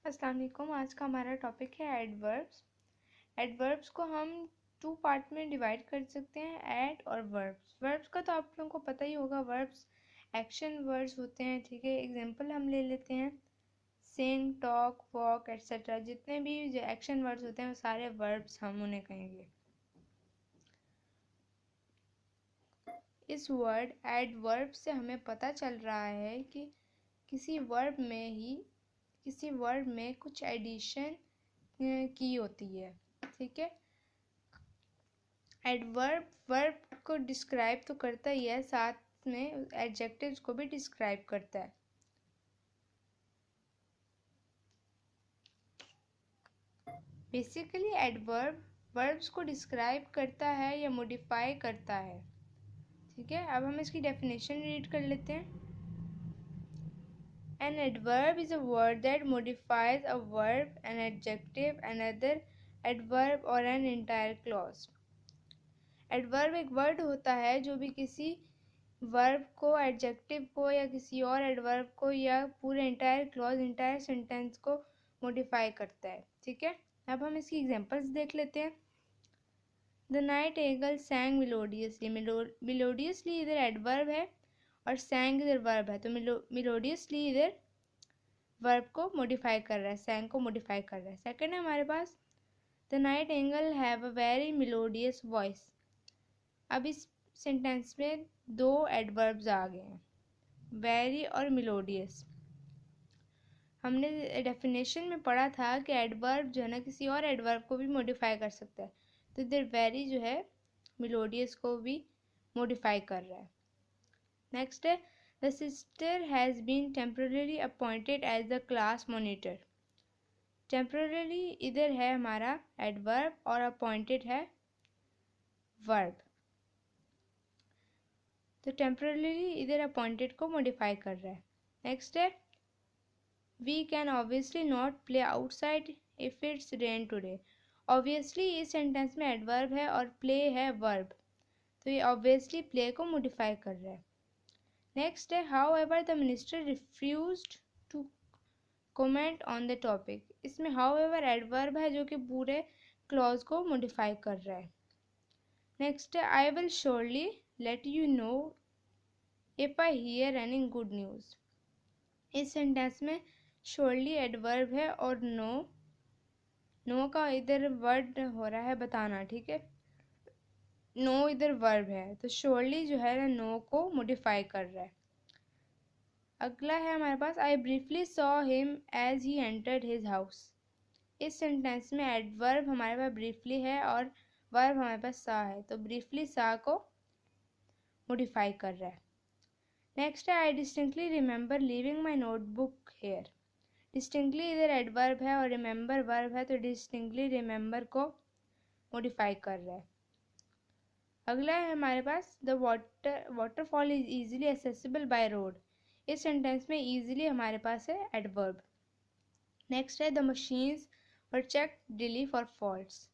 अस्सलाम वालेकुम। आज का हमारा टॉपिक है एडवर्ब्स। एडवर्ब्स को हम टू पार्ट में डिवाइड कर सकते हैं, एड और वर्ब्स। वर्ब्स का तो आप लोगों को पता ही होगा, वर्ब्स एक्शन वर्ड्स होते हैं। ठीक है, एग्जांपल हम ले लेते हैं, सिंग, टॉक, वॉक एट्सेट्रा। जितने भी जो एक्शन वर्ड्स होते हैं वो सारे वर्ब्स हम उन्हें कहेंगे। इस वर्ड एडवर्ब से हमें पता चल रहा है कि किसी वर्ब में कुछ एडिशन की होती है। ठीक है, एडवर्ब वर्ब को डिस्क्राइब तो करता ही है, साथ में एडजेक्टिव्स को भी डिस्क्राइब करता है। बेसिकली एडवर्ब वर्ब्स को डिस्क्राइब करता है या मॉडिफाई करता है। ठीक है, अब हम इसकी डेफिनेशन रीड कर लेते हैं। An adverb is a word that modifies a verb, an adjective, another adverb or an entire clause. Adverb एक वर्ड होता है जो भी किसी वर्ब को, एडजेक्टिव को या किसी और एडवर्ब को या पूरे इंटायर क्लॉज, इंटायर सेंटेंस को मॉडिफाई करता है। ठीक है, अब हम इसकी एग्जांपल्स देख लेते हैं। The nightingale sang melodiously. Melodiously इधर एडवर्ब है और सैंग इधर वर्ब है, तो मिलोडियसली इधर वर्ब को मॉडिफाई कर रहा है, सैंग को मॉडिफाई कर रहा है। सेकंड है हमारे पास, the nightingale have a very melodious voice. अब इस सेंटेंस में दो एडवर्ब्स आ गए हैं, वेरी और मिलोडियस। हमने डेफिनेशन में पढ़ा था कि एडवर्ब जो है ना किसी और एडवर्ब को भी मॉडिफाई कर सकता है, तो इधर वेरी जो है मिलोडियस को भी मॉडिफाई कर रहा है। नेक्स्ट है, the sister has been temporary appointed as the class monitor. Temporary इधर है हमारा एडवर्ब और अपॉइंटेड है वर्ब, तो टेम्पररी इधर अपॉइंटेड को मॉडिफाई कर रहा है। नेक्स्ट है, we can obviously not play outside if it's rain today. Obviously इस सेंटेंस में एडवर्ब है और प्ले है वर्ब, तो ये ऑब्वियसली प्ले को मॉडिफाई कर रहा है। नेक्स्ट है, however the minister refused to comment on the topic. इसमें हाउएवर एडवर्ब है जो कि पूरे क्लॉज को मॉडिफाई कर रहा है। नेक्स्ट है, I will surely let you know if I hear any good news. इस सेंटेंस में श्योरली एडवर्ब है और नो का इधर वर्ड हो रहा है बताना। ठीक है, नो इधर वर्ब है, तो श्योरली जो है ना नो को मॉडिफाई कर रहा है। अगला है हमारे पास, I briefly saw him as he entered his house. इस सेंटेंस में एडवर्ब हमारे पास ब्रीफली है और वर्ब हमारे पास सा है, तो ब्रीफली सा को मॉडिफाई कर रहा है। नेक्स्ट है, I distinctly remember leaving my notebook here. Distinctly इधर एडवर्ब है और रिमेंबर वर्ब है, तो डिस्टिंक्टली रिमेंबर को मॉडिफाई कर रहा है। अगला है हमारे पास, the waterfall is easily accessible by road. इस सेंटेंस में ईजिली हमारे पास है एडवर्ब। नेक्स्ट है, the machines were checked daily for faults.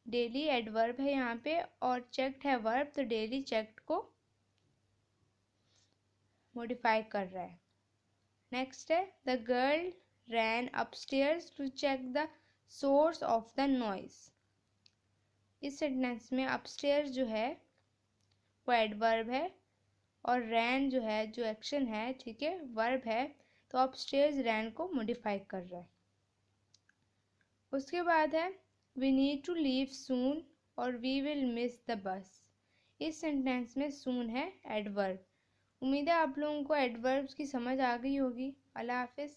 Daily adverb है यहाँ पे और चेक्ड है वर्ब, तो डेली चेक्ड को मॉडिफाई कर रहा है। नेक्स्ट है, the girl ran upstairs to check the source of the noise. इस सेंटेंस में अपस्टेयर्स जो है वो एडवर्ब है और रैन जो है जो एक्शन है, ठीक है, वर्ब है, तो अपस्टेयर्स रैन को मॉडिफाई कर रहा है। उसके बाद है, वी नीड टू लीव सून और we will miss the bus. इस सेंटेंस में सून है एडवर्ब। उम्मीद है आप लोगों को एडवर्ब्स की समझ आ गई होगी। अल्लाह हाफिज़।